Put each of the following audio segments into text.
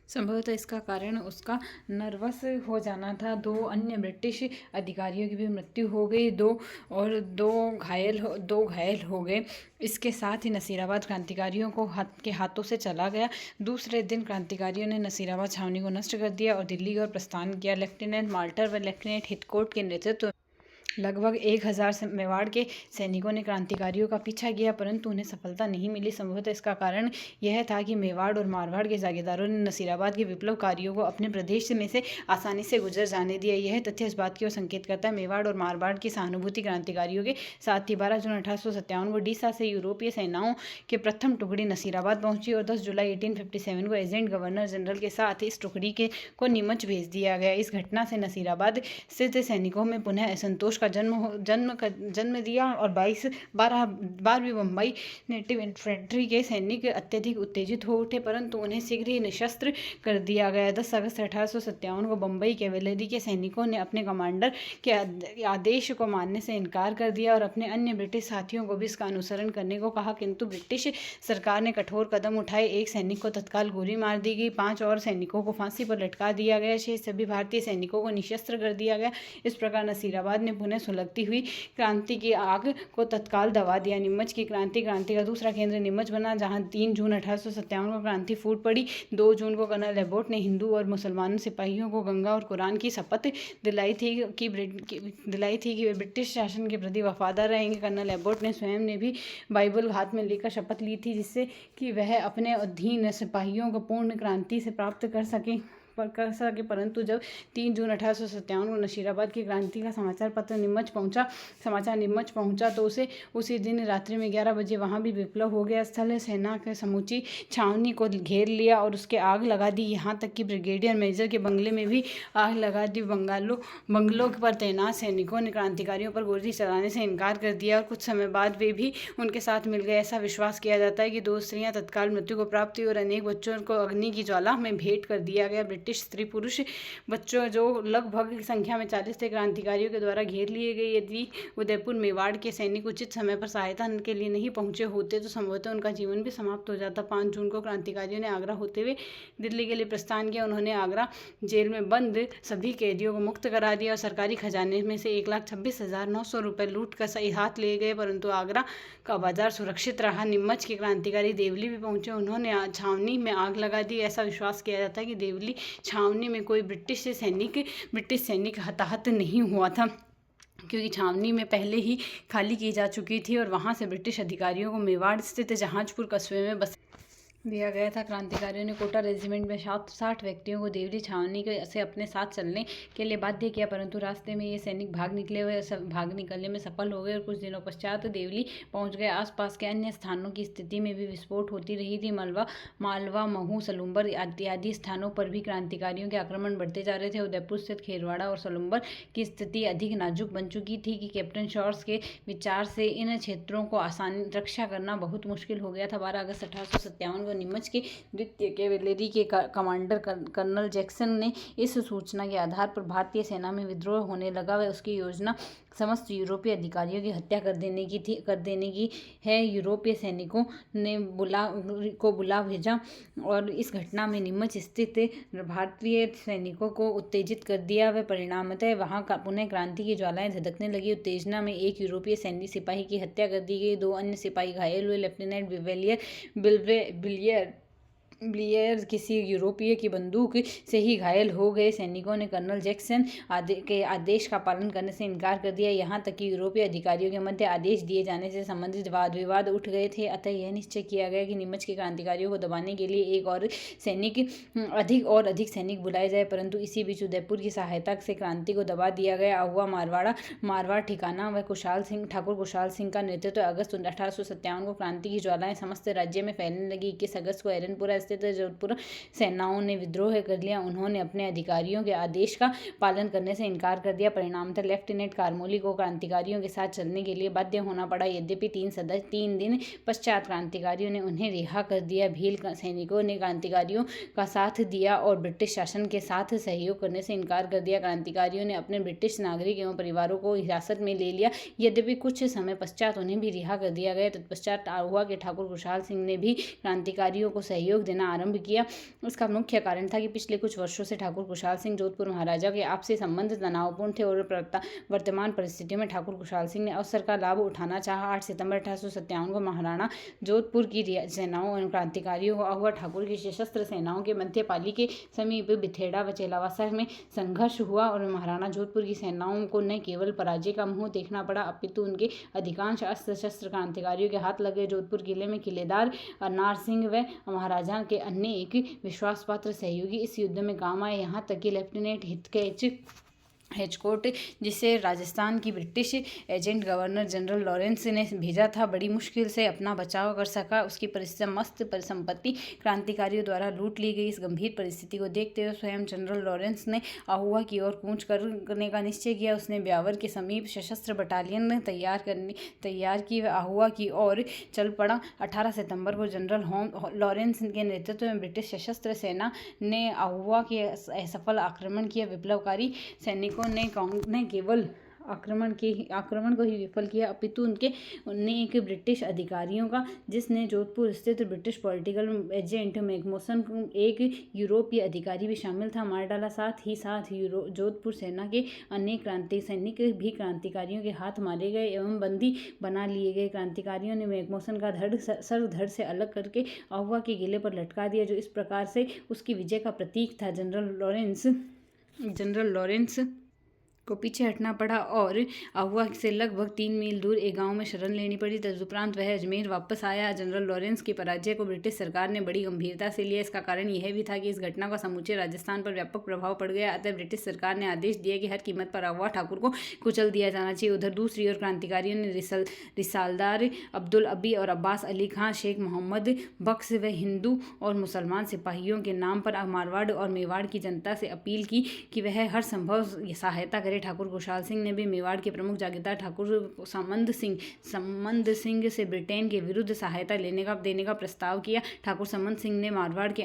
संभवतः इसका कारण उसका नर्वस हो जाना था। 2 अन्य ब्रिटिश अधिकारियों की भी मृत्यु हो गई, 2 घायल हो गए। इसके साथ ही नसीराबाद क्रांतिकारियों के हाथों से चला गया। दूसरे दिन क्रांतिकारियों ने नसीराबाद छावनी को नष्ट कर दिया और दिल्ली की ओर प्रस्थान किया। लेफ्टिनेंट माल्टर व लेफ्टिनेंट हिथकोट के नेतृत्व लगभग 1000 मेवाड़ के सैनिकों ने क्रांतिकारियों का पीछा किया, परंतु उन्हें सफलता नहीं मिली। संभवतः इसका कारण यह था कि मेवाड़ और मारवाड़ के जागीरदारों ने नसीराबाद के विप्लवकारियों को अपने प्रदेश में से आसानी से गुजर जाने दिया। यह तथ्य इस बात की ओर संकेत करता है मेवाड़ और मारवाड़ की सहानुभूति क्रांतिकारियों के साथ थी। 12 जून 1857 को डीसा से यूरोपीय सेनाओं की प्रथम टुकड़ी नसीराबाद पहुंची और 10 जुलाई 1857 को एजेंट गवर्नर जनरल के साथ इस टुकड़ी को नीमच भेज दिया गया। इस घटना से नसीराबाद स्थित सैनिकों में पुनः असंतोष का जन्म दिया और 12वीं बम्बई नेटिव इन्फेंट्री के सैनिक अत्यधिक उत्तेजित हो उठे, परंतु उन्हें शीघ्र ही निशस्त्र कर दिया गया। 10 अगस्त 1857 को बम्बई कैवेलरी के सैनिकों ने अपने कमांडर के आदेश को मानने से इनकार कर दिया और अपने अन्य ब्रिटिश साथियों को भी इसका अनुसरण करने को कहा, किंतु ब्रिटिश सरकार ने कठोर कदम उठाए। एक सैनिक को तत्काल गोली मार दी गई, 5 और सैनिकों को फांसी पर लटका दिया गया, 6 सभी भारतीय सैनिकों को निशस्त्र कर दिया गया। इस प्रकार नसीराबाद ने पुनः सुलगती हुई क्रांति की आग को तत्काल दबा दिया। नीमच की क्रांति का दूसरा केंद्र नीमच बना, जहां 3 जून 1857 को क्रांति फूट पड़ी। 2 जून को कर्नल एबोट ने हिंदू और मुसलमान सिपाहियों को गंगा और कुरान की शपथ दिलाई थी कि वे ब्रिटिश शासन के प्रति वफादार रहेंगे। कर्नल एबोट ने स्वयं ने भी बाइबल हाथ में लेकर शपथ ली थी, जिससे कि वह अपने अधीन सिपाहियों को पूर्ण क्रांति से प्राप्त कर सके, परंतु जब 3 जून 1857 को नसीराबाद की क्रांति का समाचार नीमच पहुंचा तो उसी दिन रात्रि में 11 बजे वहां भी विप्लव हो गया। स्थल सेना के समूची छावनी को घेर लिया और उसके आग लगा दी, यहाँ तक कि ब्रिगेडियर मेजर के बंगले में भी आग लगा दी। बंगलों पर तैनात सैनिकों ने क्रांतिकारियों पर गोली चलाने से इनकार कर दिया और कुछ समय बाद वे भी उनके साथ मिल गए। ऐसा विश्वास किया जाता है कि 2 स्त्रियां तत्काल मृत्यु को प्राप्त हुई और अनेक बच्चों को अग्नि की ज्वाला में भेंट कर दिया गया। ब्रिटिश स्त्री पुरुष बच्चों जो लगभग संख्या में 40 थे क्रांतिकारियों के द्वारा घेर लिए गए। यदि उदयपुर मेवाड़ के सैनिक उचित समय पर सहायता के लिए नहीं पहुंचे होते तो संभवतः उनका जीवन भी समाप्त हो जाता। 5 जून को क्रांतिकारियों ने आगरा होते हुए दिल्ली के लिए प्रस्थान किया। उन्होंने आगरा जेल में बंद सभी कैदियों को मुक्त करा दिया और सरकारी खजाने में से 1,26,900 रुपये लूट कर सही हाथ ले गए, परंतु आगरा का बाजार सुरक्षित रहा। नीमच के क्रांतिकारी देवली भी पहुंचे, उन्होंने छावनी में आग लगा दी। ऐसा विश्वास किया जाता है कि देवली छावनी में कोई ब्रिटिश सैनिक हताहत नहीं हुआ था, क्योंकि छावनी में पहले ही खाली की जा चुकी थी और वहां से ब्रिटिश अधिकारियों को मेवाड़ स्थित जहाजपुर कस्बे में बस दिया गया था। क्रांतिकारियों ने कोटा रेजिमेंट में 60 व्यक्तियों को देवली छावनी से अपने साथ चलने के लिए बाध्य किया, परंतु रास्ते में ये सैनिक भाग निकलने में सफल हो गए और कुछ दिनों पश्चात देवली पहुंच गए। आसपास के अन्य स्थानों की स्थिति में भी विस्फोट होती रही थी। मालवा, महू, सलुम्बर इत्यादि स्थानों पर भी क्रांतिकारियों के आक्रमण बढ़ते जा रहे थे। उदयपुर स्थित खेरवाड़ा और सलुम्बर की स्थिति अधिक नाजुक बन चुकी थी कि कैप्टन शॉर्ट्स के विचार से इन क्षेत्रों को आसानी रक्षा करना बहुत मुश्किल हो गया था। 12 अगस्त 1857 नीमच के द्वितीय कैवेलरी के कमांडर कर्नल जैक्सन ने इस सूचना के आधार पर भारतीय सेना में विद्रोह होने लगा व उसकी योजना समस्त यूरोपीय अधिकारियों की हत्या कर देने की है। यूरोपीय सैनिकों ने बुला भेजा और इस घटना में नीमच स्थित भारतीय सैनिकों को उत्तेजित कर दिया व परिणामतः वहां पुनः क्रांति की ज्वालाएं धधकने लगी। उत्तेजना में एक यूरोपीय सैनिक सिपाही की हत्या कर दी गई, 2 अन्य सिपाही घायल हुए। लेफ्टिनेंट ब्लियर किसी यूरोपीय की बंदूक से ही घायल हो गए। सैनिकों ने कर्नल जैक्सन के आदेश का पालन करने से इनकार कर दिया, यहाँ तक कि यूरोपीय अधिकारियों के मध्य आदेश दिए जाने से संबंधित वाद विवाद उठ गए थे। अतः यह निश्चय किया गया कि नीमच के क्रांतिकारियों को दबाने के लिए अधिक सैनिक बुलाए जाए, परंतु इसी बीच उदयपुर की सहायता से क्रांति को दबा दिया गया। हुआ मारवाड़ ठिकाना व ठाकुर कुशाल सिंह का नेतृत्व। अगस्त 1857 को क्रांति की ज्वालाएं समस्त राज्य में फैलने लगी। 21 अगस्त को एरनपुरा जोधपुर सेनाओं ने विद्रोह कर लिया। उन्होंने अपने अधिकारियों के आदेश का पालन करने से इनकार कर दिया। परिणामतः लेफ्टिनेंट कार्मोली को क्रांतिकारियों के साथ चलने के लिए बाध्य होना पड़ा। यद्यपि 3 दिन पश्चात क्रांतिकारियों ने उन्हें रिहा कर दिया। भील सैनिकों ने क्रांतिकारियों का साथ दिया और ब्रिटिश शासन के साथ सहयोग करने से इनकार कर दिया। क्रांतिकारियों ने अपने ब्रिटिश नागरिक एवं परिवारों को हिरासत में ले लिया। यद्यपि कुछ समय पश्चात उन्हें भी रिहा कर दिया गया। तत्पश्चात आहुआ के ठाकुर कुशाल सिंह ने भी क्रांतिकारियों को सहयोग देना देना आरंभ किया। इसका मुख्य कारण था कि पिछले कुछ वर्षों से ठाकुर खुशहाल सिंह जोधपुर महाराजा के आपसी संबंध तनावपूर्ण थे और वर्तमान परिस्थितियों में ठाकुर खुशहाल सिंह ने अवसर का लाभ उठाना चाहा। 8 सितंबर 1857 को महाराणा जोधपुर की सेनाओं और क्रांतिकारियों को अहुआ ठाकुर की सशस्त्र सेनाओं के मध्य पाली के समीप बिथेड़ा व चेलावासा में संघर्ष हुआ और महाराणा जोधपुर की सेनाओं को न केवल पराजय का मुंह देखना पड़ा अपितु उनके अधिकांश अस्त्र शस्त्र क्रांतिकारियों के हाथ लगे। जोधपुर किले में किलेदार नार सिंह व महाराजा के अन्य एक विश्वासपात्र सहयोगी इस युद्ध में काम आए। यहाँ तक कि लेफ्टिनेंट हेचकोट, जिसे राजस्थान की British agent governor general Lawrence ने भेजा था, बड़ी मुश्किल से अपना बचाव कर सका। उसकी समस्त संपत्ति क्रांतिकारियों द्वारा लूट ली गई। इस गंभीर परिस्थिति को देखते हुए स्वयं जनरल लॉरेंस ने अहुआ की ओर कूच करने का निश्चय किया। उसने ब्यावर के समीप सशस्त्र बटालियन तैयार की व अहुआ की ओर चल पड़ा। 18 सितंबर को जनरल लॉरेंस के नेतृत्व में ब्रिटिश सशस्त्र सेना ने अहुआ के असफल आक्रमण किया। विप्लवकारी सैनिकों ने केवल आक्रमण को ही विफल किया अपितु उनने एक ब्रिटिश अधिकारियों का, जिसने जोधपुर स्थित ब्रिटिश पॉलिटिकल एजेंट मैकमोसन एक यूरोपीय अधिकारी भी शामिल था, मार डाला। साथ ही साथ जोधपुर सेना के अनेक सैनिक भी क्रांतिकारियों के हाथ मारे गए एवं बंदी बना लिए गए। क्रांतिकारियों ने मैकमोसन का सर धड़ से अलग करके अहुआ के किले पर लटका दिया, जो इस प्रकार से उसकी विजय का प्रतीक था। जनरल लॉरेंस को पीछे हटना पड़ा और अहुआ से लगभग 3 मील दूर एक गांव में शरण लेनी पड़ी। तदुपरांत वह अजमेर वापस आया। जनरल लॉरेंस की पराजय को ब्रिटिश सरकार ने बड़ी गंभीरता से लिया। इसका कारण यह भी था कि इस घटना का समूचे राजस्थान पर व्यापक प्रभाव पड़ गया। अतः ब्रिटिश सरकार ने आदेश दिया कि हर कीमत पर अहुआ ठाकुर को कुचल दिया जाना चाहिए। उधर दूसरी ओर क्रांतिकारियों ने रिसालदार अब्दुल अबी और अब्बास अली खां, शेख मोहम्मद बख्श व हिंदू और मुसलमान सिपाहियों के नाम पर मारवाड़ और मेवाड़ की जनता से अपील की कि वह हर संभव सहायता ठाकुर खुशहाल सिंह ने भी मेवाड़ के प्रमुख जागीरदार ठाकुर संबंध सिंह से ब्रिटेन के विरुद्ध सहायता देने का प्रस्ताव किया। ठाकुर संबंध सिंह ने मारवाड़ के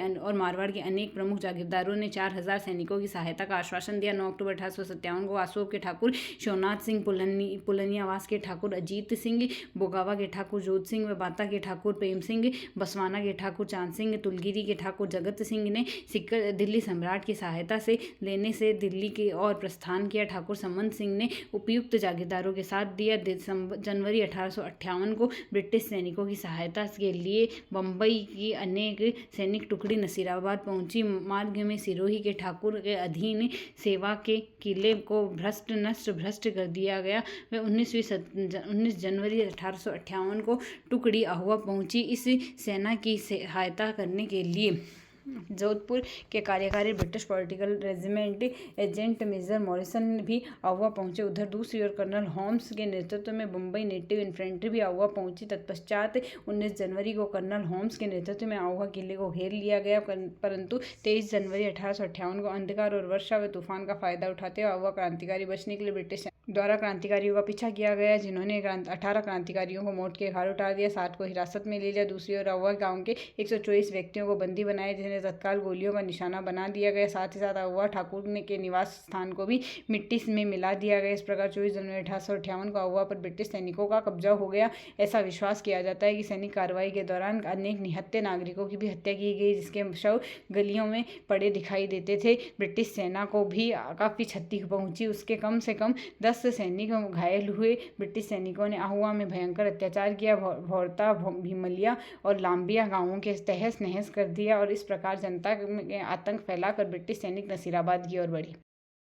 अनेक प्रमुख जागीरदारों ने 4000 सैनिकों की सहायता का आश्वासन दिया। 9 अक्टूबर 1857 को आसोब के ठाकुर शिवनाथ सिंह, पुलनियावास के ठाकुर अजीत सिंह, बोगावा के ठाकुर जोध सिंह व बाता के ठाकुर प्रेम सिंह, बसवाना के ठाकुर चांद सिंह, तुलगिरी के ठाकुर जगत सिंह ने सिक्कर दिल्ली सम्राट की सहायता से लेने से दिल्ली की ओर प्रस्थान किया। ठाकुर संबंध सिंह ने उपयुक्त जागीरदारों के साथ दिया। जनवरी 1858 को ब्रिटिश सैनिकों की सहायता के लिए बम्बई की अनेक सैनिक टुकड़ी नसीराबाद पहुंची। मार्ग में सिरोही के ठाकुर के अधीन सेवा के किले को भ्रष्ट कर दिया गया। वह 19 जनवरी 1858 को टुकड़ी अहुआ पहुंची। इस सेना की सहायता करने के लिए जोधपुर के कार्यकारी British political regiment agent major Morrison भी अहुआ पहुंचे। उधर दूसरी ओर कर्नल होम्स के नेतृत्व में बम्बई नेटिव इन्फेंट्री भी अहुआ पहुंची। तत्पश्चात 19 जनवरी को कर्नल होम्स के नेतृत्व में अहुआ किले को घेर लिया गया, परंतु 23 जनवरी 1858 को अंधकार और वर्षा व तूफान का फायदा उठाते हुए अहुआ क्रांतिकारी बचने के लिए ब्रिटिश द्वारा क्रांतिकारियों का पीछा किया गया, जिन्होंने 18 क्रांतिकारियों को मौत के घाट उतार दिया, 60 को हिरासत में ले लिया। दूसरी ओर अहुआ गांव के 124 व्यक्तियों को बंदी बनाए, जिन्हें तत्काल गोलियों का निशाना बना दिया गया। साथ ही साथ अहुआ ठाकुर के निवास स्थान को भी मिट्टी में मिला दिया गया। इस प्रकार 24 जनवरी 1858 को अहुआ पर ब्रिटिश सैनिकों का कब्जा हो गया। ऐसा विश्वास किया जाता है कि सैनिक कार्रवाई के दौरान अनेक निहत्थे नागरिकों की भी हत्या की गई, जिसके शव गलियों में पड़े दिखाई देते थे। ब्रिटिश सेना को भी काफ़ी क्षति पहुंची। उसके कम से कम 10 सैनिक घायल हुए। ब्रिटिश सैनिकों ने अहुआ में भयंकर अत्याचार किया। भौरता, भीमलिया और लांबिया गांवों के तहस नहस कर दिया और इस प्रकार जनता में आतंक फैलाकर ब्रिटिश सैनिक नसीराबाद की ओर बढ़े।